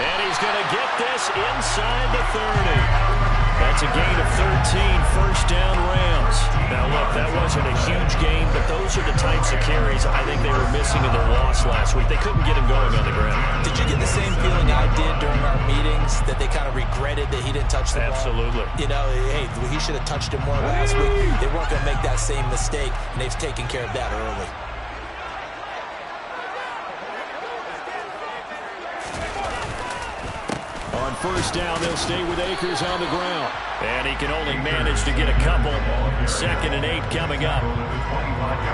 And he's going to get this inside the 30. That's a gain of 13, first down Rams. Now, look, that wasn't a huge gain, but those are the types of carries I think they were missing in their loss last week. They couldn't get him going on the ground. Did you get the same feeling I did during our meetings, that they kind of regretted that he didn't touch the ball? Absolutely. You know, hey, he should have touched it more last week. They weren't going to make that same mistake, and they've taken care of that early. On first down, they'll stay with Akers on the ground. And he can only manage to get a couple. 2nd and 8 coming up.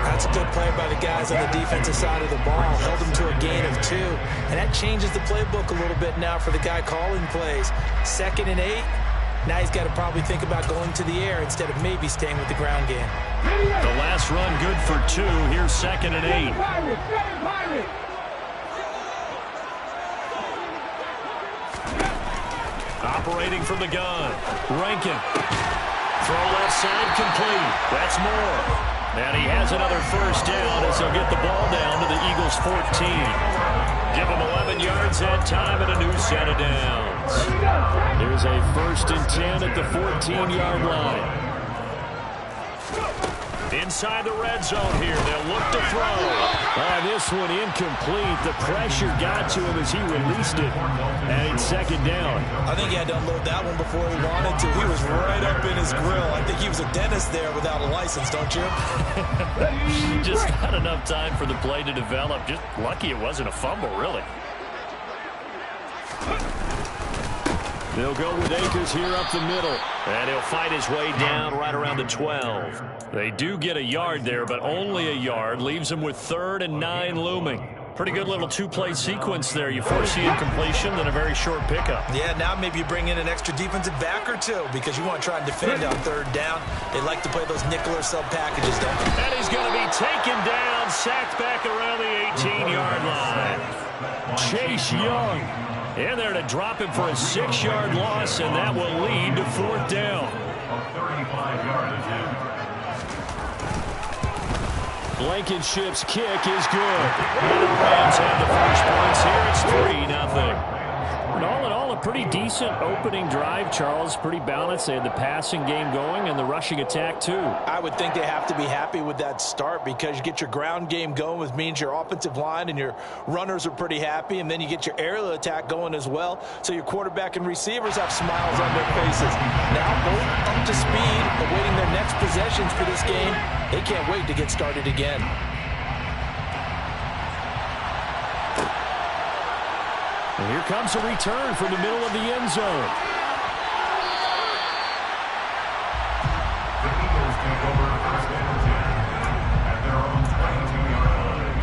That's a good play by the guys on the defensive side of the ball. Held them to a gain of 2. And that changes the playbook a little bit now for the guy calling plays. 2nd and 8. Now he's got to probably think about going to the air instead of maybe staying with the ground game. The last run good for 2. Here's 2nd and 8. Operating from the gun. Rankin. Throw left side complete. That's Moore. And he has another first down as he'll get the ball down to the Eagles' 14. Give him 11 yards that time and a new set of downs. There's a 1st and 10 at the 14-yard line. Inside the red zone here. They'll look to throw. This one incomplete. The pressure got to him as he released it. And it's 2nd down. I think he had to unload that one before he wanted to. He was right up in his grill. I think he was a dentist there without a license, don't you? Just not enough time for the play to develop. Just lucky it wasn't a fumble, really. They'll go with Akers here up the middle. And he'll fight his way down right around the 12. They do get a yard there, but only a yard. Leaves them with 3rd and 9 looming. Pretty good little 2-play sequence there. You force the incompletion, then a very short pickup. Yeah, now maybe you bring in an extra defensive back or 2 because you want to try and defend on 3rd down. They like to play those nickel or sub packages, don't they? And he's going to be taken down, sacked back around the 18-yard line. Chase Young in there to drop him for a 6-yard loss, and that will lead to 4th down. Blankenship's kick is good. And the Rams have the first points here. It's 3-0. And all in all, a pretty decent opening drive, Charles. Pretty balanced. They had the passing game going and the rushing attack, too. I would think they have to be happy with that start because you get your ground game going, which means your offensive line and your runners are pretty happy, and then you get your aerial attack going as well. So your quarterback and receivers have smiles on their faces. Now both up to speed, awaiting their next possessions for this game. They can't wait to get started again. And here comes a return from the middle of the end zone. The Eagles take over 1st and 10 at their own 22-yard line.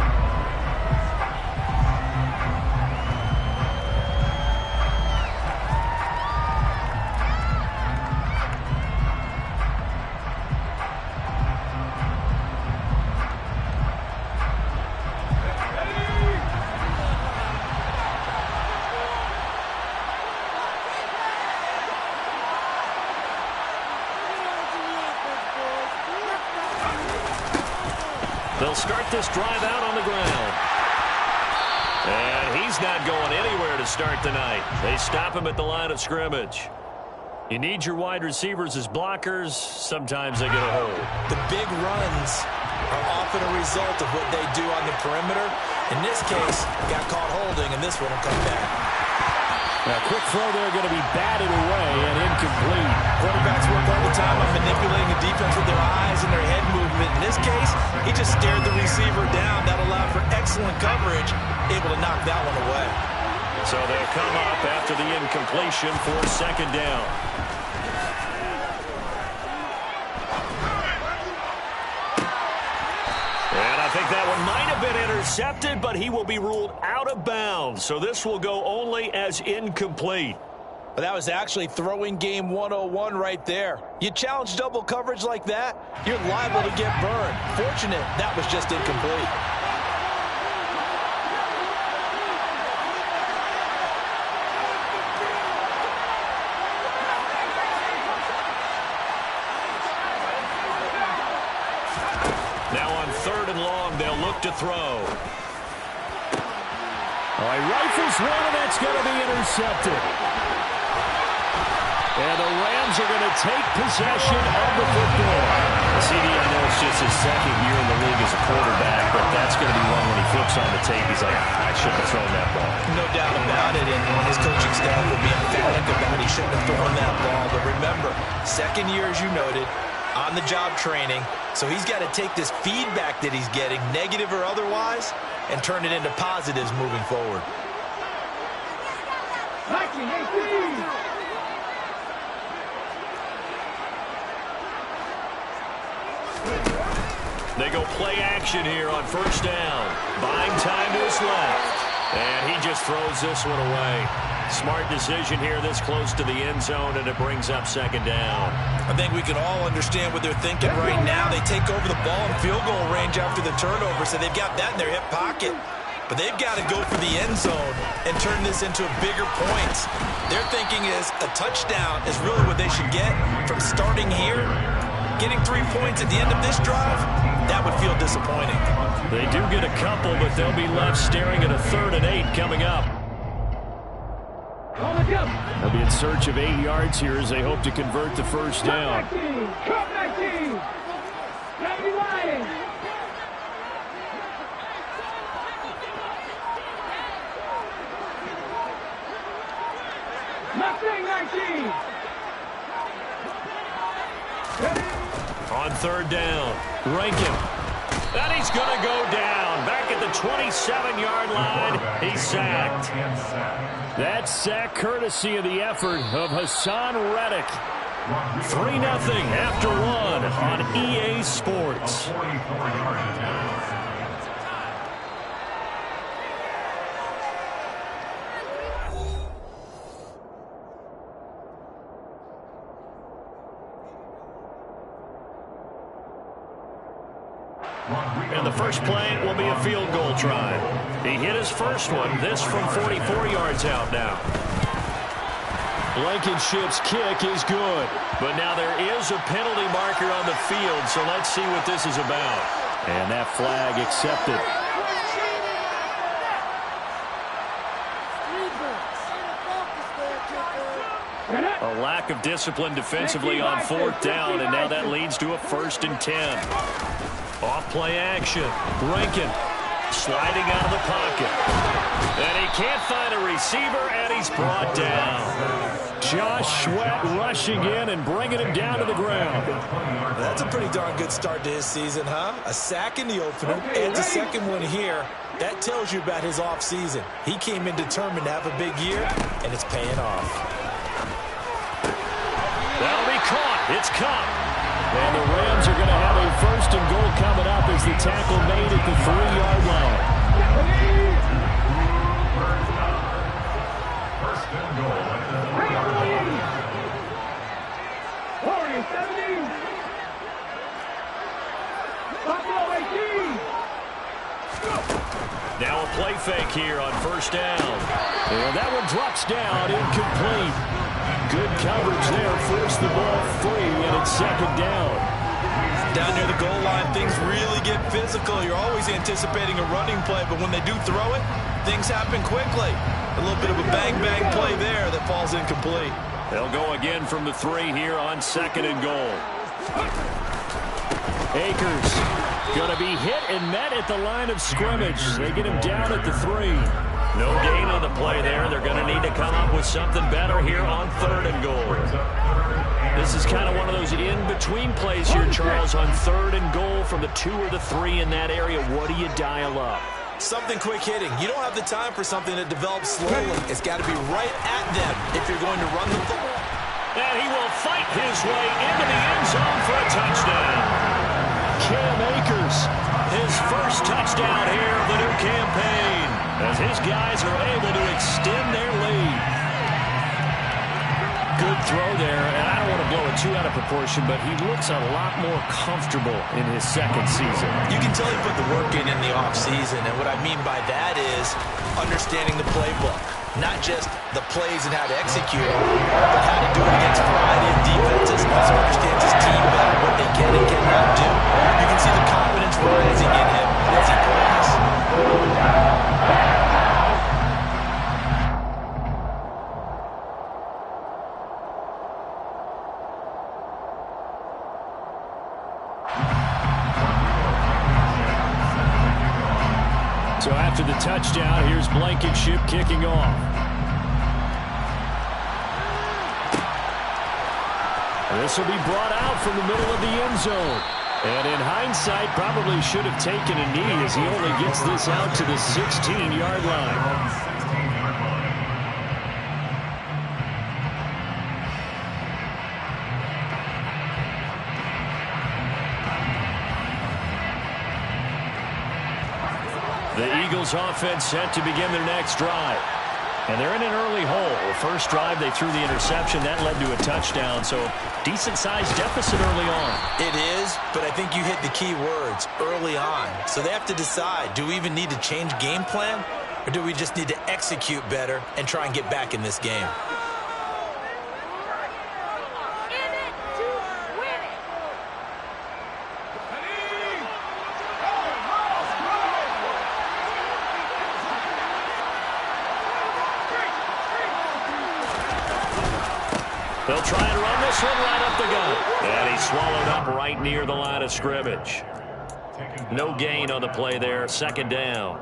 They'll start this drive out on the ground. And he's not going anywhere to start the night. They stop him at the line of scrimmage. You need your wide receivers as blockers. Sometimes they get a hold. The big runs are often a result of what they do on the perimeter. In this case, got caught holding, and this one will come back. Now, quick throw there going to be batted away and incomplete. Quarterbacks work all the time on manipulating a defense with their eyes and their head movement. In this case, he just stared the receiver down. That allowed for excellent coverage, able to knock that one away. So they'll come up after the incompletion for 2nd down. And I think that one might have been intercepted, but he will be ruled out of bounds. So this will go only as incomplete. But that was actually throwing game 101 right there. You challenge double coverage like that, you're liable to get burned. Fortunate that was just incomplete. Now on 3rd and long, they'll look to throw. Oh, he rifles one, and that's going to be intercepted. And the Rams are going to take possession of the football. CD, I know it's just his second year in the league as a quarterback, but that's going to be one when he flips on the tape. He's like, I shouldn't have thrown that ball. No doubt about it, and his coaching staff will be emphatic about he shouldn't have thrown that ball. But remember, second year, as you noted, on-the-job training, so he's got to take this feedback that he's getting, negative or otherwise, and turn it into positives moving forward. They go play action here on first down. Buying time to his left. And he just throws this one away. Smart decision here this close to the end zone, and it brings up second down. I think we can all understand what they're thinking right now. They take over the ball in field goal range after the turnover, so they've got that in their hip pocket. But they've got to go for the end zone and turn this into bigger points. Their thinking is a touchdown is really what they should get from starting here. Getting 3 points at the end of this drive, that would feel disappointing. They do get a couple, but they'll be left staring at a 3rd and 8 coming up. They'll be in search of 8 yards here as they hope to convert the first down. On 3rd down, Rankin. And he's going to go down. Back at the 27-yard line, he's sacked. That sack courtesy of the effort of Hassan Reddick. 3-0 after 1 on EA Sports. And the first play will be a field goal try. He hit his first one. This from 44 yards out now. Blankenship's kick is good. But now there is a penalty marker on the field, so let's see what this is about. And that flag accepted. A lack of discipline defensively on 4th down, and now that leads to a 1st and 10. Off play action. Rankin sliding out of the pocket. And he can't find a receiver, and he's brought down. Josh Sweat rushing in and bringing him down to the ground. That's a pretty darn good start to his season, huh? A sack in the opener, and a second one here. That tells you about his offseason. He came in determined to have a big year, and it's paying off. That'll be caught. It's caught. And the Rams are going to have a 1st and goal coming up as the tackle made at the 3-yard line. 1st and goal at the 3-yard line. Now a play fake here on 1st down. And that one drops down, incomplete. Good coverage there, forced the ball free, and it's 2nd down. Down near the goal line, things really get physical. You're always anticipating a running play, but when they do throw it, things happen quickly. A little bit of a bang-bang play there that falls incomplete. They'll go again from the 3 here on 2nd and goal. Akers going to be hit and met at the line of scrimmage. They get him down at the 3. No gain on the play there. They're going to need to come up with something better here on 3rd and goal. This is kind of one of those in-between plays here, Charles, on 3rd and goal from the 2 or the 3 in that area. What do you dial up? Something quick hitting. You don't have the time for something that develops slowly. It's got to be right at them if you're going to run the football. And he will fight his way into the end zone for a touchdown. Cam Akers, his first touchdown here of the new campaign, as his guys are able to extend their lead. Good throw there, and I don't want to blow it too out of proportion, but he looks a lot more comfortable in his 2nd season. You can tell he put the work in the offseason, and what I mean by that is understanding the playbook. Not just the plays and how to execute them, but how to do it against a variety of defenses. Also understands his team better, what they can and cannot do. You can see the confidence rising in him as he plays. After the touchdown, here's Blankenship kicking off. This will be brought out from the middle of the end zone. And in hindsight, probably should have taken a knee as he only gets this out to the 16-yard line. The Eagles offense set to begin their next drive. And they're in an early hole. First drive, they threw the interception. That led to a touchdown. So decent-sized deficit early on. It is, but I think you hit the key words, early on. So they have to decide, do we even need to change game plan? Or do we just need to execute better and try and get back in this game? They'll try and run this one right up the gut. And he's swallowed up right near the line of scrimmage. No gain on the play there. Second down.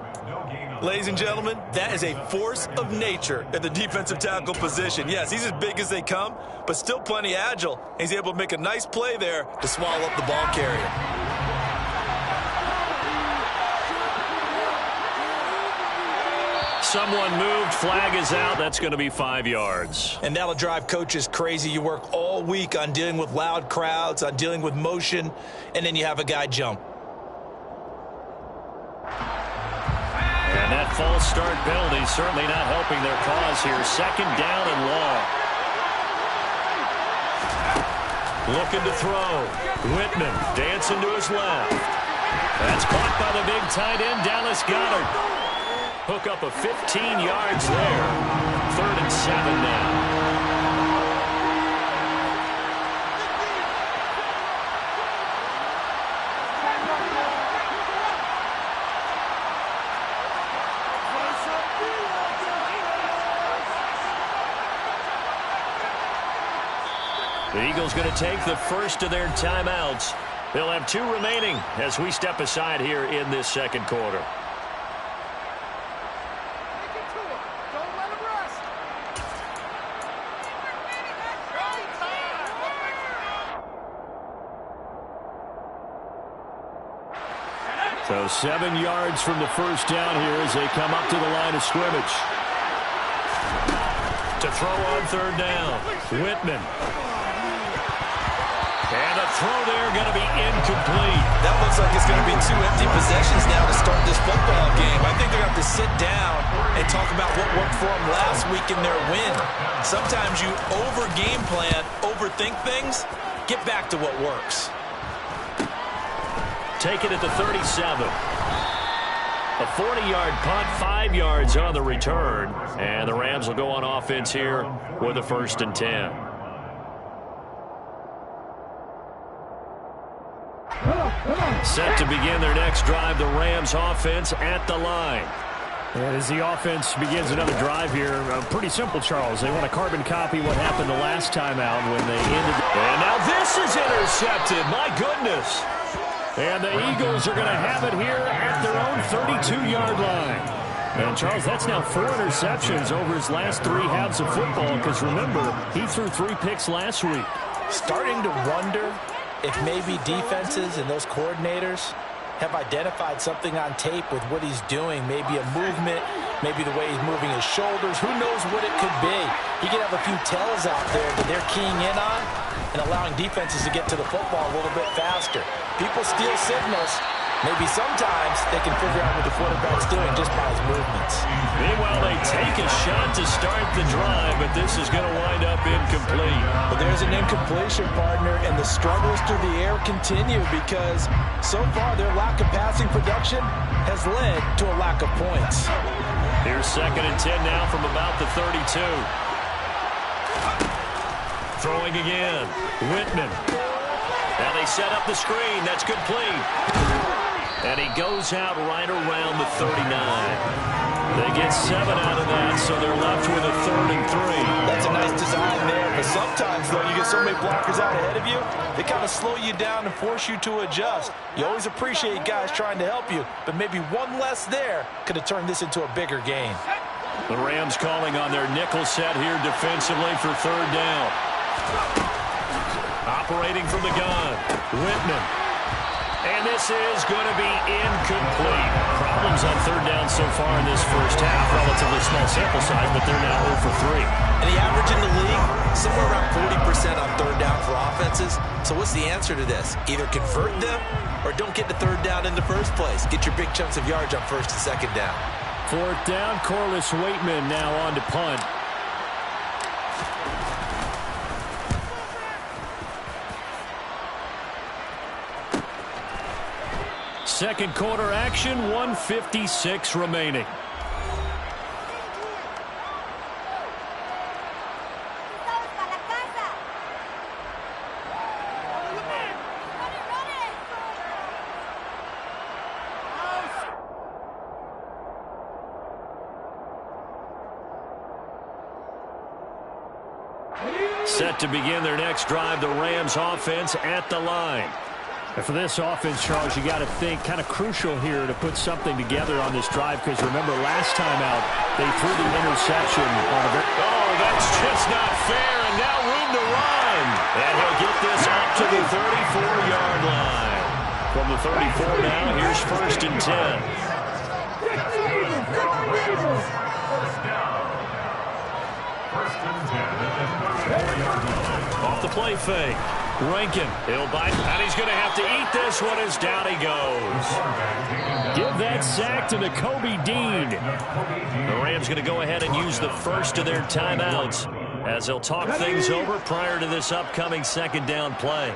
Ladies and gentlemen, that is a force of nature at the defensive tackle position. Yes, he's as big as they come, but still plenty agile. He's able to make a nice play there to swallow up the ball carrier. Someone moved. Flag is out. That's going to be 5 yards. And that'll drive coaches crazy. You work all week on dealing with loud crowds, on dealing with motion, and then you have a guy jump. And that false start penalty certainly not helping their cause here. Second down and long. Looking to throw. Whitman dancing to his left. That's caught by the big tight end, Dallas Goedert. Hook up a 15 yards there. 3rd and 7 now. The Eagles going to take the first of their timeouts. They'll have 2 remaining as we step aside here in this second quarter. So 7 yards from the first down here as they come up to the line of scrimmage. To throw on 3rd down. Whitman. And a throw there going to be incomplete. That looks like it's going to be 2 empty possessions now to start this football game. I think they're going to have to sit down and talk about what worked for them last week in their win. Sometimes you over-game plan, overthink things. Get back to what works. Take it at the 37. A 40-yard punt, 5 yards on the return. And the Rams will go on offense here with a 1st and 10. Set to begin their next drive, the Rams offense at the line. And as the offense begins another drive here, pretty simple, Charles. They want to carbon copy what happened the last time out when they ended. And now this is intercepted. My goodness. And the Eagles are going to have it here at their own 32-yard line. And, Charles, that's now 4 interceptions over his last 3 halves of football because, remember, he threw 3 picks last week. Starting to wonder if maybe defenses and those coordinators have identified something on tape with what he's doing. Maybe a movement, maybe the way he's moving his shoulders. Who knows what it could be? He could have a few tells out there that they're keying in on and allowing defenses to get to the football a little bit faster. People steal signals. Maybe sometimes they can figure out what the quarterback's doing just by his movements. Meanwhile, they take a shot to start the drive, but this is going to wind up incomplete. But there's an incompletion, partner, and the struggles through the air continue because so far their lack of passing production has led to a lack of points. Here's 2nd and 10 now from about the 32. Throwing again. Whitman. Now they set up the screen. That's complete. And he goes out right around the 39. They get 7 out of that, so they're left with a 3rd and 3. That's a nice design there of a Sometimes, though, you get so many blockers out ahead of you, they kind of slow you down and force you to adjust. You always appreciate guys trying to help you, but maybe one less there could have turned this into a bigger gain. The Rams calling on their nickel set here defensively for third down. Operating from the gun, Whitman. And this is going to be incomplete. Problems on third down so far in this first half. Relatively small sample size, but they're now 0 for 3. And the average in the league, somewhere around 40% on third down for offenses. So what's the answer to this? Either convert them or don't get to third down in the first place. Get your big chunks of yards on first and second down. Fourth down, Corliss Waitman now on to punt. Second quarter action, 1:56 remaining. Set to begin their next drive, the Rams offense at the line. And for this offense, Charles, you got to think kind of crucial here to put something together on this drive, because remember last time out they threw the interception on a that's just not fair, and now room to run. And he'll get this up to the 34-yard line. From the 34 now, here's first and 10. Off the play fake. Rankin, he'll bite, and he's going to have to eat this one as down he goes. Give that sack to Nakobe Dean. The Rams going to go ahead and use the first of their timeouts as they'll talk things over prior to this upcoming second down play.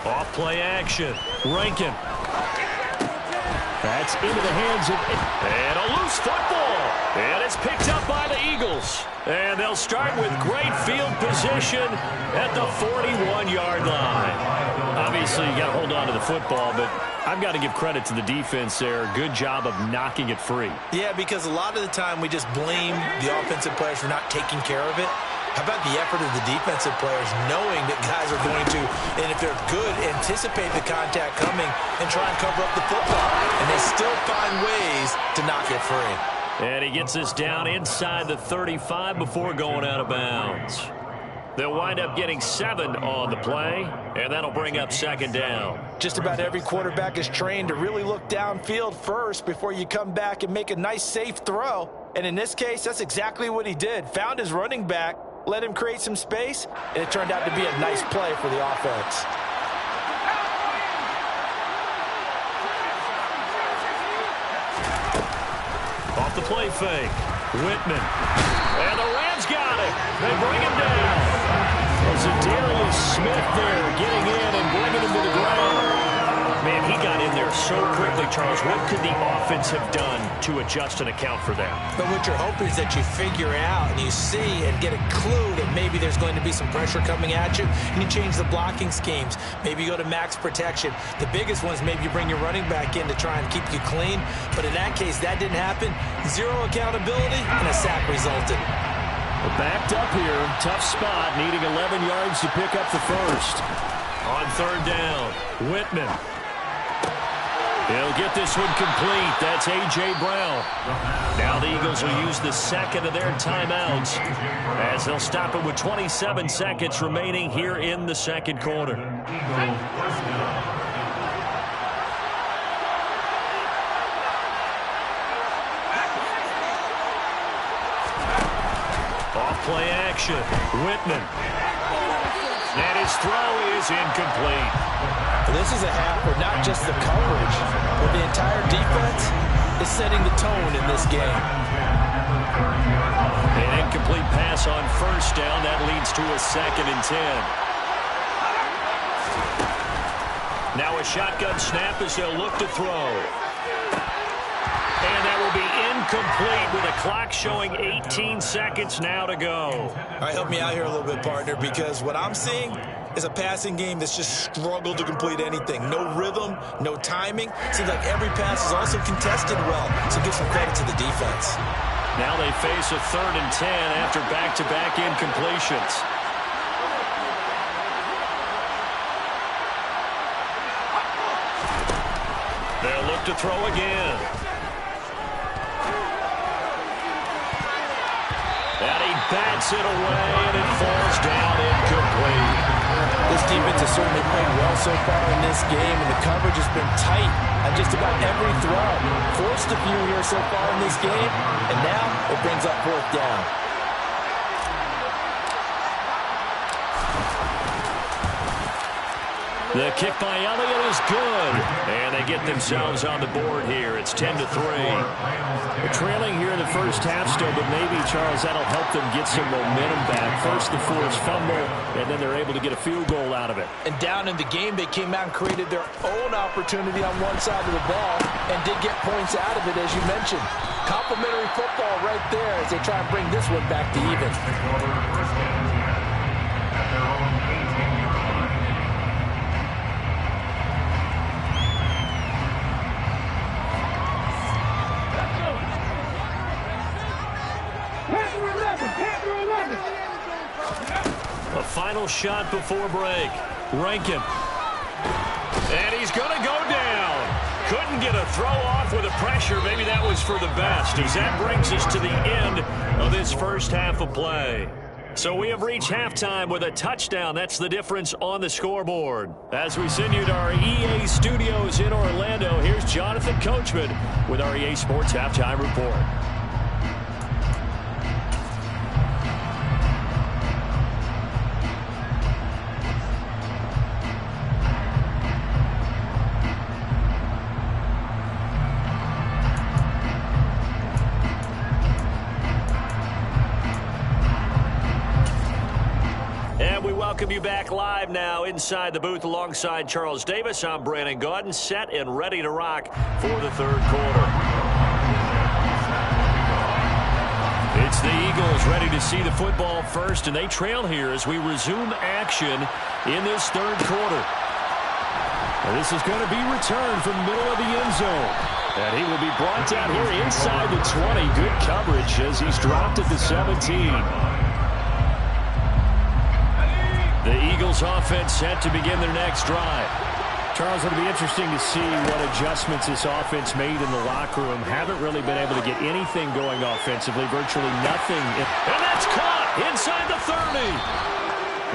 Off play action. Rankin. That's into the hands of... And a loose football. And it's picked up by the Eagles. And they'll start with great field position at the 41-yard line. Obviously, you got to hold on to the football, but I've got to give credit to the defense there. Good job of knocking it free. Yeah, because a lot of the time we just blame the offensive players for not taking care of it. How about the effort of the defensive players knowing that guys are going to, and if they're good, anticipate the contact coming and try and cover up the football. And they still find ways to knock it free. And he gets this down inside the 35 before going out of bounds. They'll wind up getting 7 on the play, and that'll bring up second down. Just about every quarterback is trained to really look downfield first before you come back and make a nice, safe throw. And in this case, that's exactly what he did. Found his running back, let him create some space, and it turned out to be a nice play for the offense. Off the play fake, Whitman. And the Rams got it. They bring him down. Zadarius Smith there getting in and bringing him to the ground. Man, he got in there so quickly, Charles. What could the offense have done to adjust and account for that? But what you're hoping is that you figure out and you see and get a clue that maybe there's going to be some pressure coming at you, and you change the blocking schemes. Maybe you go to max protection. The biggest one is maybe you bring your running back in to try and keep you clean. But in that case, that didn't happen. Zero accountability, and a sack resulted. Backed up here, tough spot, needing 11 yards to pick up the first. On third down, Whitman. He'll get this one complete. That's A.J. Brown. Now the Eagles will use the second of their timeouts as they'll stop it with 27 seconds remaining here in the second quarter. Off-play action. Whitman. And his throw is incomplete. This is a half where not just the coverage, but the entire defense is setting the tone in this game. An incomplete pass on first down. That leads to a 2nd and 10. Now a shotgun snap as they'll look to throw. And that will be incomplete with a clock showing 18 seconds now to go. All right, help me out here a little bit, partner, because what I'm seeing, is a passing game that's just struggled to complete anything. No rhythm, no timing. Seems like every pass is also contested well, so give some credit to the defense. Now they face a 3rd and 10 after back-to-back incompletions. They'll look to throw again. And he bats it away, and it falls down incomplete. This defense has certainly played well so far in this game, and the coverage has been tight on just about every throw. Forced a few here so far in this game, and now it brings up 4th down. The kick by Elliott is good, and they get themselves on the board here. It's 10-3. They're trailing here in the first half still, but maybe, Charles, that'll help them get some momentum back. First the forced fumble, and then they're able to get a field goal out of it. And down in the game, they came out and created their own opportunity on one side of the ball and did get points out of it, as you mentioned. Complimentary football right there as they try and bring this one back to even. A final shot before break. Rankin. And he's going to go down. Couldn't get a throw off with the pressure. Maybe that was for the best, as that brings us to the end of this first half of play. So we have reached halftime with a touchdown. That's the difference on the scoreboard. As we send you to our EA studios in Orlando, here's Jonathan Coachman with our EA Sports Halftime Report. Welcome you back live now inside the booth alongside Charles Davis. I'm Brandon Gaudin, set and ready to rock for the 3rd quarter. It's the Eagles ready to see the football first, and they trail here as we resume action in this 3rd quarter. And this is going to be returned from the middle of the end zone. And he will be brought down here inside the 20. Good coverage as he's dropped at the 17. The Eagles offense set to begin their next drive. Charles, it'll be interesting to see what adjustments this offense made in the locker room. Haven't really been able to get anything going offensively, virtually nothing. And that's caught inside the 30.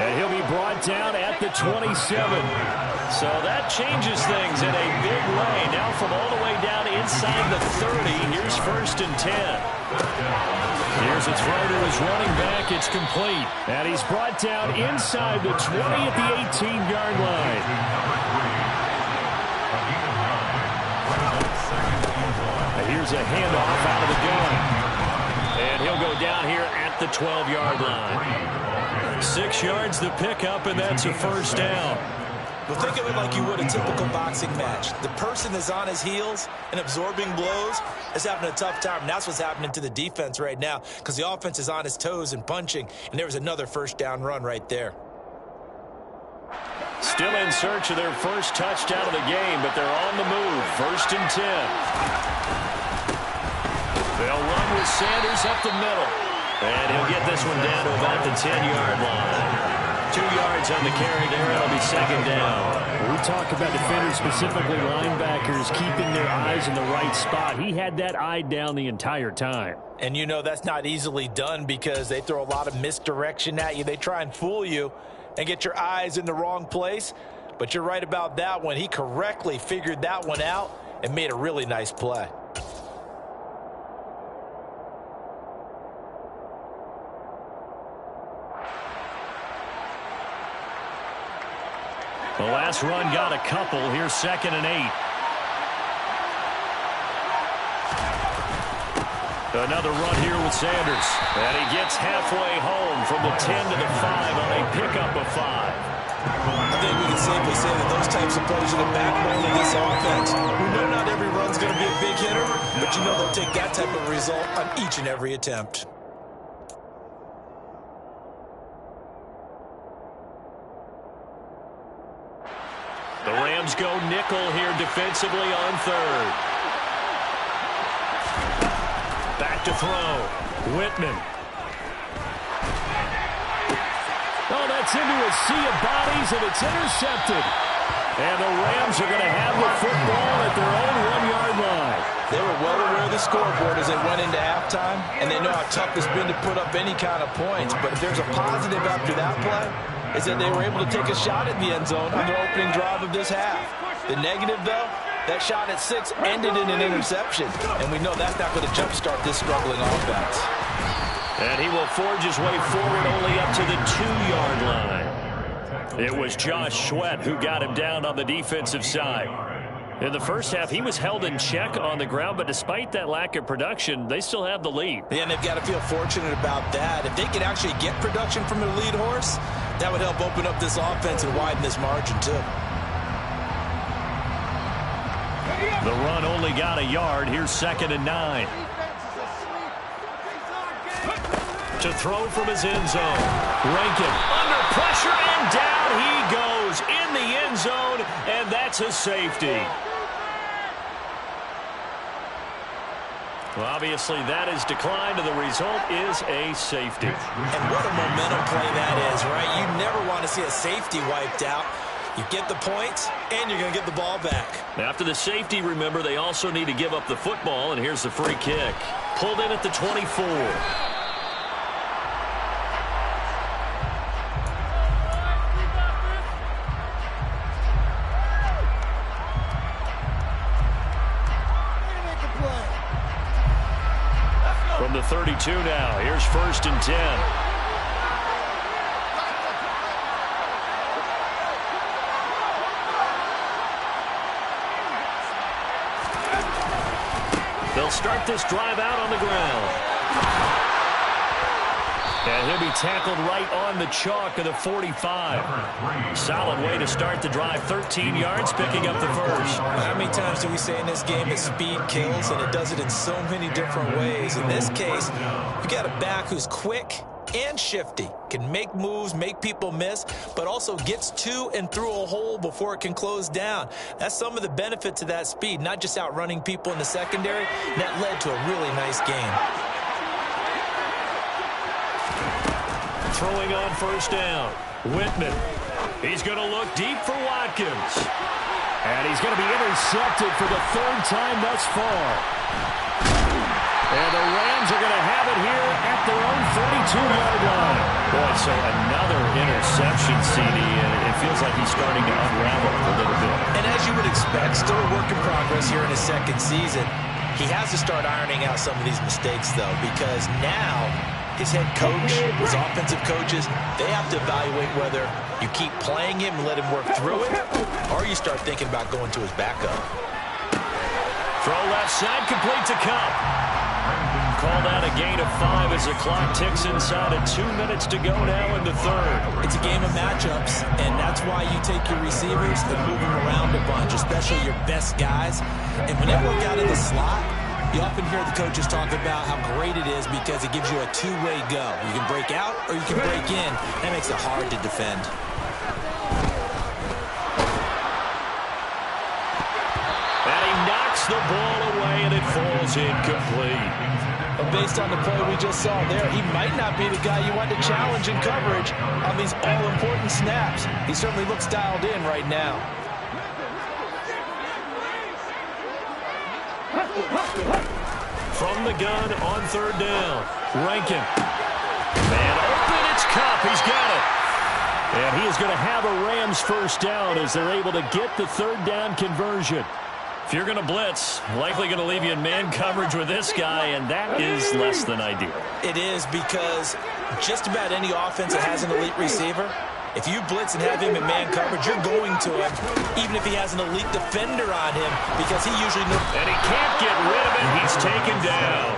And he'll be brought down at the 27. So that changes things in a big way. Now from all the way down inside the 30, here's 1st and 10. Here's a throw to his running back. It's complete. And he's brought down inside the 20 at the 18-yard line. And here's a handoff out of the gun. And he'll go down here at the 12-yard line. 6 yards the pickup, and that's a 1st down. Well, think of it like you would a typical boxing match. The person is on his heels and absorbing blows is having a tough time. And that's what's happening to the defense right now because the offense is on his toes and punching. And there was another 1st down run right there. Still in search of their first touchdown of the game, but they're on the move. 1st and 10. They'll run with Sanders up the middle. And he'll get this one down to about the 10-yard line. 2 yards on the carry there. It'll be 2nd down. When we talk about defenders, specifically linebackers, keeping their eyes in the right spot. He had that eye down the entire time. And you know that's not easily done because they throw a lot of misdirection at you. They try and fool you and get your eyes in the wrong place. But you're right about that one. He correctly figured that one out and made a really nice play. The last run got a couple. Here's 2nd and 8. Another run here with Sanders. And he gets halfway home from the 10 to the 5 on a pickup of 5. I think we can safely say that those types of plays are the backbone of this offense. We know not every run's going to be a big hitter, but you know they'll take that type of result on each and every attempt. Rams go nickel here defensively on third. Back to throw. Whitman. Oh, that's into a sea of bodies, and it's intercepted. And the Rams are going to have the football at their own 1-yard line. They were well aware of the scoreboard as they went into halftime, and they know how tough it's been to put up any kind of points. But if there's a positive after that play, is that they were able to take a shot at the end zone on their opening drive of this half. The negative, though, that shot at 6 ended in an interception, and we know that's not going to jumpstart this struggling offense. And he will forge his way forward only up to the 2-yard line. It was Josh Sweat who got him down on the defensive side. In the first half, he was held in check on the ground, but despite that lack of production, they still have the lead. Yeah, and they've got to feel fortunate about that. If they could actually get production from their lead horse, that would help open up this offense and widen this margin, too. The run only got a yard. Here's 2nd and 9. To throw from his end zone. Rankin under pressure, and down he goes in the end zone, and that's a safety. Well, obviously, that is declined, and the result is a safety. And what a momentum play that is, right? You never want to see a safety wiped out. You get the points, and you're going to get the ball back. After the safety, remember, they also need to give up the football, and here's the free kick. Pulled in at the 24. From the 32 now, here's 1st and 10. They'll start this drive out on the ground. And he'll be tackled right on the chalk of the 45. Solid way to start the drive. 13 yards, picking up the first. How many times do we say in this game that speed kills, and it does it in so many different ways? In this case, you got a back who's quick and shifty, can make moves, make people miss, but also gets to and through a hole before it can close down. That's some of the benefit to that speed, not just outrunning people in the secondary. And that led to a really nice game. Throwing on 1st down. Whitman. He's going to look deep for Watkins. And he's going to be intercepted for the 3rd time thus far. And the Rams are going to have it here at their own 32-yard line. Boy, so another interception, CD, and it feels like he's starting to unravel a little bit. And as you would expect, still a work in progress here in his 2nd season. He has to start ironing out some of these mistakes, though, because now his head coach, his offensive coaches, they have to evaluate whether you keep playing him and let him work through it, or you start thinking about going to his backup. Throw left side, complete to Kupp. Called out a gain of 5 as the clock ticks inside of 2 minutes to go now in the 3rd. It's a game of matchups, and that's why you take your receivers and move them around a bunch, especially your best guys. And when they work out in the slot, you often hear the coaches talk about how great it is because it gives you a two-way go. You can break out or you can break in. That makes it hard to defend. And he knocks the ball away, and it falls incomplete. But based on the play we just saw there, he might not be the guy you want to challenge in coverage on these all-important snaps. He certainly looks dialed in right now. From the gun on 3rd down. Rankin. Man open, it's Kupp. He's got it. And he is going to have a Rams 1st down as they're able to get the 3rd down conversion. If you're going to blitz, likely going to leave you in man coverage with this guy, and that is less than ideal. It is, because just about any offense that has an elite receiver, if you blitz and have him in man coverage, you're going to him, even if he has an elite defender on him, because he usually knows. And he can't get rid of it. He's taken down.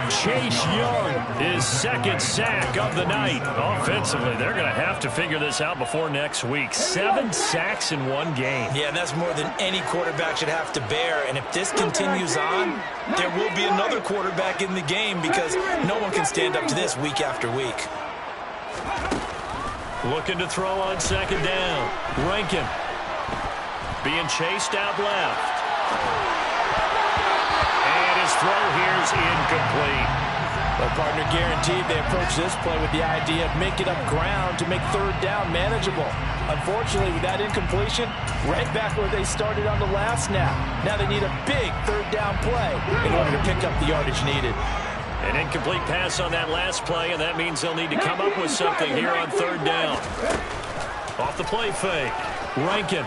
Chase Young, his 2nd sack of the night. Offensively, they're going to have to figure this out before next week. 7 sacks in 1 game. Yeah, and that's more than any quarterback should have to bear. And if this continues on, there will be another quarterback in the game, because no one can stand up to this week after week. Looking to throw on 2nd down. Rankin. being chased out left. And his throw here is incomplete. Well, partner, guaranteed they approach this play with the idea of making up ground to make third down manageable. Unfortunately, with that incompletion, right back where they started on the last snap. Now they need a big third down play in order to pick up the yardage needed. An incomplete pass on that last play, and that means they'll need to come up with something here on third down. Off the play fake. Rankin.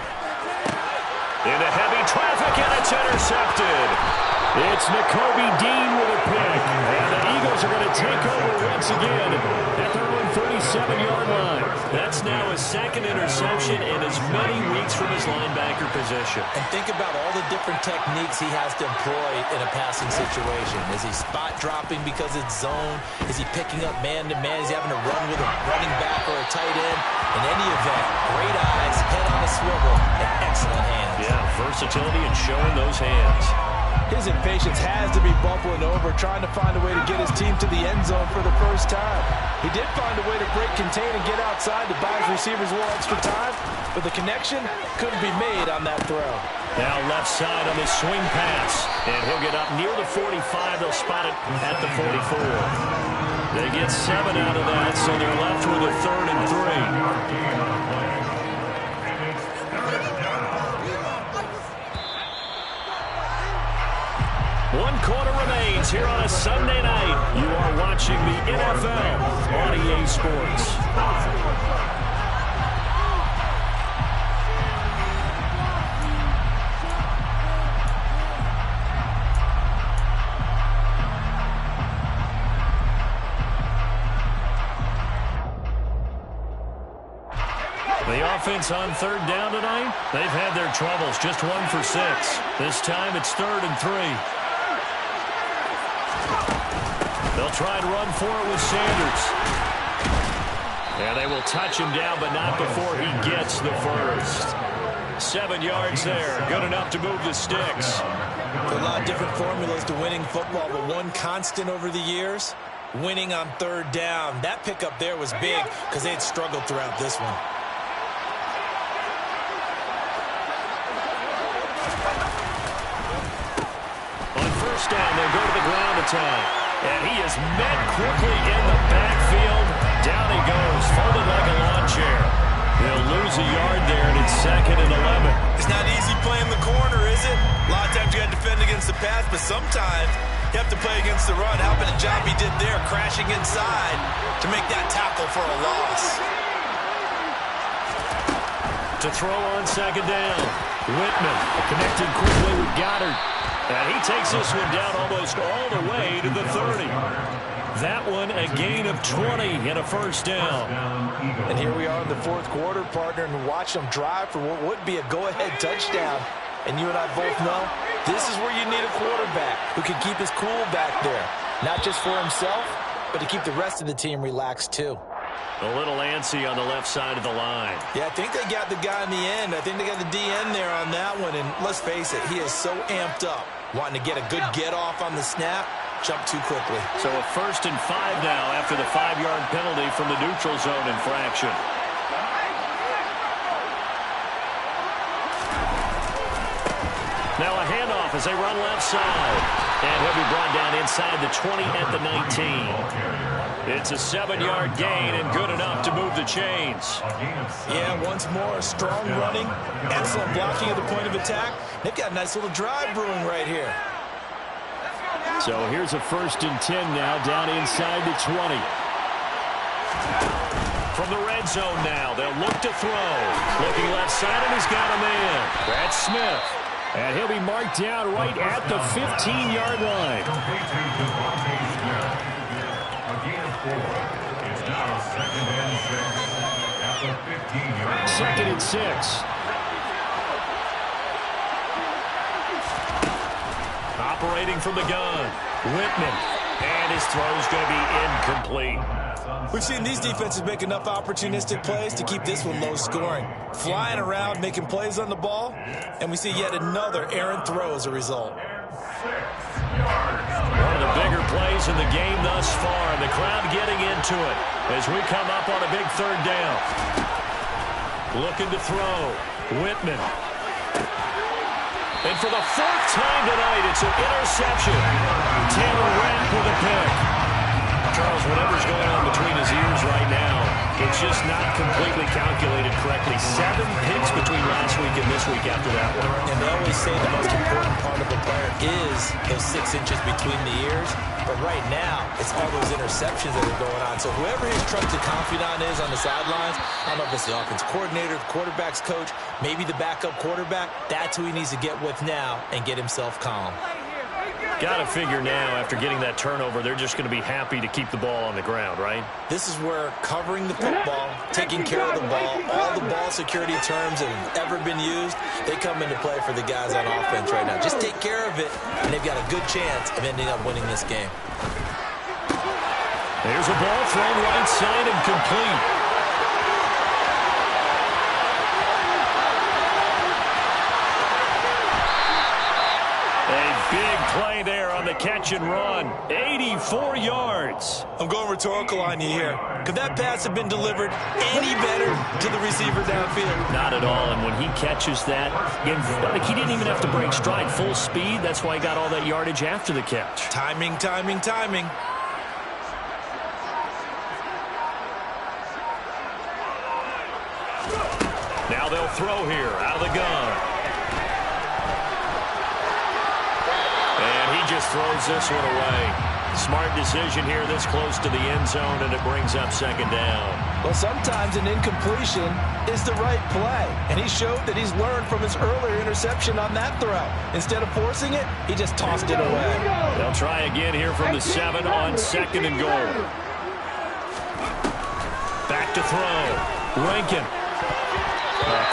Into heavy traffic, and it's intercepted. It's Nakobe Dean with a pick. And the Eagles are going to take over once again at their own 37-yard line. That's now his second interception in as many weeks from his linebacker position. And think about all the different techniques he has to employ in a passing situation. Is he spot dropping because it's zone? Is he picking up man-to-man? Is he having to run with a running back or a tight end? In any event, great eyes, head on a swivel, and excellent hands. Yeah, versatility and showing those hands. His impatience has to be bubbling over, trying to find a way to get his team to the end zone for the first time. He did find a way to break contain and get outside to buy his receivers a little extra time, but the connection couldn't be made on that throw. Now left side on the swing pass, and he'll get up near the 45. They'll spot it at the 44. They get 7 out of that, so they're left with a 3rd and 3. One quarter remains here on a Sunday night. You are watching the NFL on EA Sports. The offense on third down tonight, they've had their troubles. Just 1 for 6. This time it's 3rd and 3. They'll try and run for it with Sanders. Yeah, they will touch him down, but not before he gets the first. 7 yards there. Good enough to move the sticks. A lot of different formulas to winning football, but one constant over the years, winning on third down. That pickup there was big because they had struggled throughout this one. On first down, they'll go to the ground attack. And he is met quickly in the backfield. Down he goes, folded like a lawn chair. They'll lose a yard there, and it's 2nd and 11. It's not easy playing the corner, is it? A lot of times you got to defend against the pass, but sometimes you have to play against the run. How about the job he did there, crashing inside to make that tackle for a loss. To throw on 2nd down. Whitman connected quickly with Goddard. And he takes this one down almost all the way to the 30. That one a gain of 20 and a first down. And here we are in the 4th quarter, partner, and watch them drive for what would be a go-ahead touchdown. And you and I both know this is where you need a quarterback who can keep his cool back there. Not just for himself, but to keep the rest of the team relaxed too. A little antsy on the left side of the line. Yeah, I think they got the guy in the end. I think they got the DN there on that one. And let's face it, he is so amped up, wanting to get a good get-off on the snap, jump too quickly. So a 1st and 5 now after the 5-yard penalty from the neutral zone infraction. Now a handoff as they run left side. And he'll be brought down inside the 20 at the 19. It's a 7-yard gain and good enough to move the chains. Yeah, once more, strong running, excellent blocking at the point of attack. They've got a nice little drive brewing right here. So here's a 1st and 10 now, down inside the 20. From the red zone now, they'll look to throw. Looking left side, and he's got a man. That's Smith. And he'll be marked down right at the 15-yard line. It's now 2nd and 6 at the 15-yard line. 2nd and 6. Operating from the gun, Whitman. And his throw's going to be incomplete. We've seen these defenses make enough opportunistic plays to keep this one low scoring. Flying around, making plays on the ball, and we see yet another errant throw as a result. One of the bigger plays in the game thus far, and the crowd getting into it as we come up on a big 3rd down. Looking to throw. Whitman. And for the 4th time tonight, it's an interception. Taylor Rapp with a pick. Charles, whatever's going on between his ears right now, it's just not completely calculated correctly. 7 picks between last week and this week after that one. And they always say the most important part of a player is those 6 inches between the ears. But right now, it's all those interceptions that are going on. So whoever his trusted confidant is on the sidelines, I don't know if it's the offense coordinator, the quarterback's coach, maybe the backup quarterback, that's who he needs to get with now and get himself calm. Got to figure now, after getting that turnover, they're just going to be happy to keep the ball on the ground, right? This is where covering the football, taking care of the ball, all the ball security terms that have ever been used, they come into play for the guys on offense right now. Just take care of it, and they've got a good chance of ending up winning this game. There's a ball thrown right side and complete. Big play there on the catch and run. 84 yards. I'm going rhetorical on you here. Could that pass have been delivered any better to the receiver downfield? Not at all. And when he catches that, he didn't even have to break stride. Full speed. That's why he got all that yardage after the catch. Timing, timing, timing. Now they'll throw here out of the gun. Just throws this one away. Smart decision here this close to the end zone, and it brings up 2nd down. Well, sometimes an incompletion is the right play, and he showed that he's learned from his earlier interception on that throw. Instead of forcing it, he just tossed it away. They'll try again here from the 7 on 2nd and goal. Back to throw. Rankin.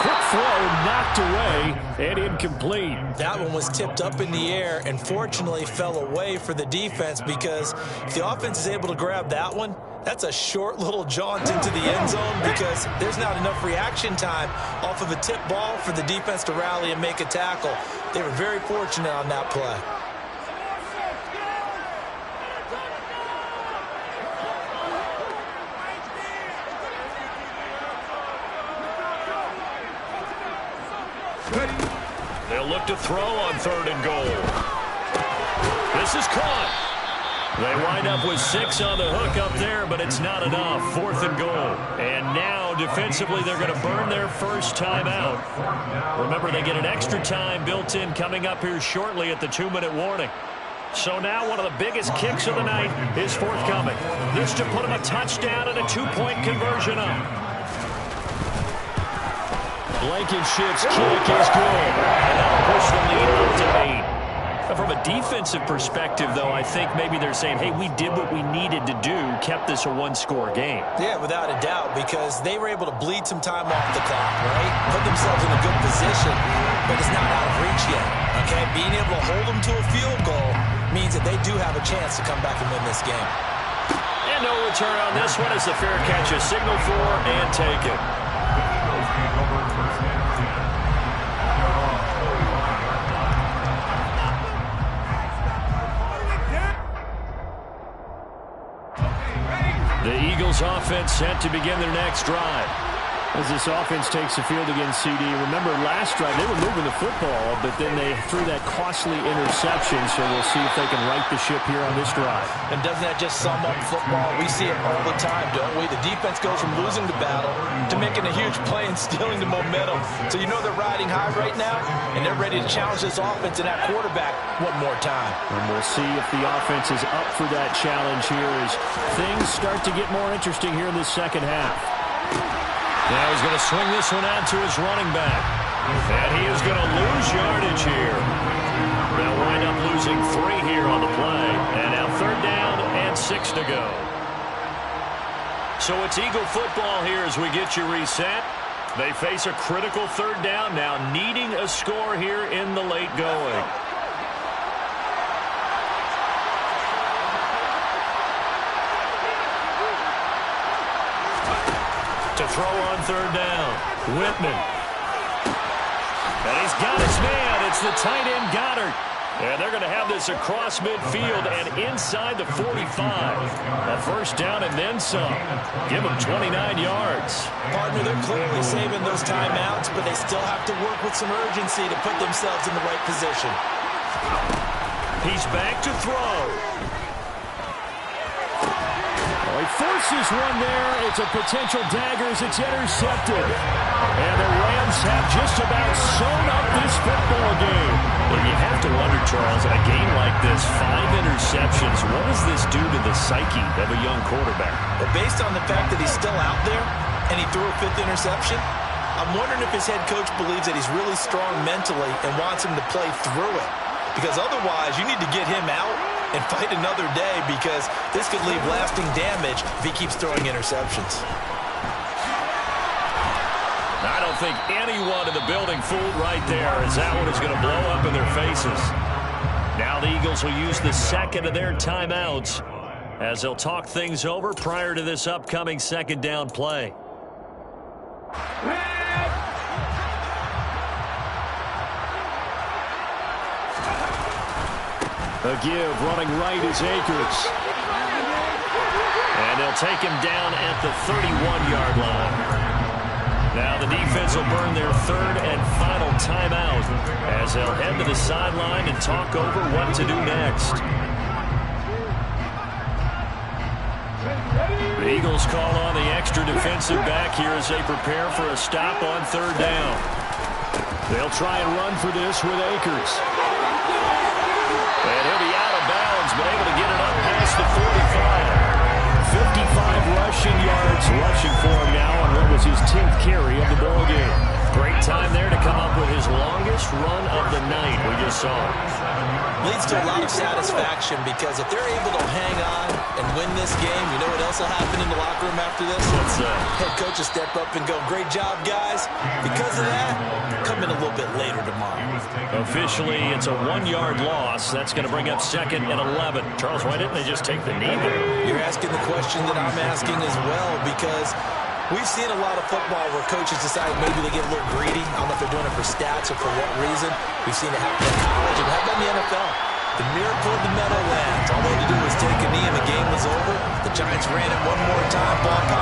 Quick throw knocked away and incomplete. That one was tipped up in the air and fortunately fell away for the defense, because if the offense is able to grab that one, that's a short little jaunt into the end zone, because there's not enough reaction time off of a tip ball for the defense to rally and make a tackle. They were very fortunate on that play. They'll look to throw on 3rd and goal. This is caught. They wind up with 6 on the hook up there, but it's not enough. 4th and goal. And now, defensively, they're going to burn their first time out. Remember, they get an extra time built in coming up here shortly at the 2-minute warning. So now one of the biggest kicks of the night is forthcoming. This to put them a touchdown and a 2-point conversion up. Blankenship's kick is good. And that'll push the lead up to 8. From a defensive perspective, though, I think maybe they're saying, hey, we did what we needed to do, kept this a 1-score game. Yeah, without a doubt, because they were able to bleed some time off the clock, right? Put themselves in a good position, but it's not out of reach yet, okay? Being able to hold them to a field goal means that they do have a chance to come back and win this game. And no return on this one as the fair catch is signaled for and taken. The Eagles offense set to begin their next drive. As this offense takes the field against CD, remember last drive they were moving the football, but then they threw that costly interception, so we'll see if they can right the ship here on this drive. And doesn't that just sum up football? We see it all the time, don't we? The defense goes from losing the battle to making a huge play and stealing the momentum. So you know they're riding high right now, and they're ready to challenge this offense and that quarterback one more time. And we'll see if the offense is up for that challenge here as things start to get more interesting here in this second half. Now he's going to swing this one out to his running back. And he is going to lose yardage here. They'll wind up losing 3 here on the play. And now 3rd down and 6 to go. So it's Eagle football here as we get you reset. They face a critical 3rd down now, needing a score here in the late going. To throw on 3rd down. Whitman. And he's got his man. It's the tight end Goddard. And they're going to have this across midfield and inside the 45. A first down and then some. Give them 29 yards. Partner, they're clearly saving those timeouts, but they still have to work with some urgency to put themselves in the right position. He's back to throw. He forces one there. It's a potential dagger as it's intercepted. And the Rams have just about sewn up this football game. Well, you have to wonder, Charles, in a game like this, 5 interceptions, what does this do to the psyche of a young quarterback? But based on the fact that he's still out there and he threw a 5th interception, I'm wondering if his head coach believes that he's really strong mentally and wants him to play through it. Because otherwise, you need to get him out and fight another day, because this could leave lasting damage if he keeps throwing interceptions. I don't think anyone in the building fooled right there, as that one is going to blow up in their faces. Now the Eagles will use the second of their timeouts as they'll talk things over prior to this upcoming second down play. A give, running right is Akers. And they'll take him down at the 31-yard line. Now the defense will burn their third and final timeout as they'll head to the sideline and talk over what to do next. The Eagles call on the extra defensive back here as they prepare for a stop on third down. They'll try and run for this with Akers. And he'll be out of bounds, but able to get it up past the 45. 55 rushing yards rushing for him now on what was his 10th carry of the ball game. Great time there to come up with his longest run of the night we just saw. Leads to a lot of satisfaction, because if they're able to hang on and win this game, you know what else will happen in the locker room after this? What's that? Head coach will step up and go, "Great job, guys. Because of that, come in a little bit later tomorrow." Officially, it's a 1-yard loss. That's going to bring up second and 11. Charles, why didn't they just take the knee there? You're asking the question that I'm asking as well, because we've seen a lot of football where coaches decide maybe they get a little greedy. I don't know if they're doing it for stats or for what reason. We've seen it happen in college and happen in the NFL. The miracle of the Meadowlands. All they had to do was take a knee and the game was over. The Giants ran it one more time. Ball popped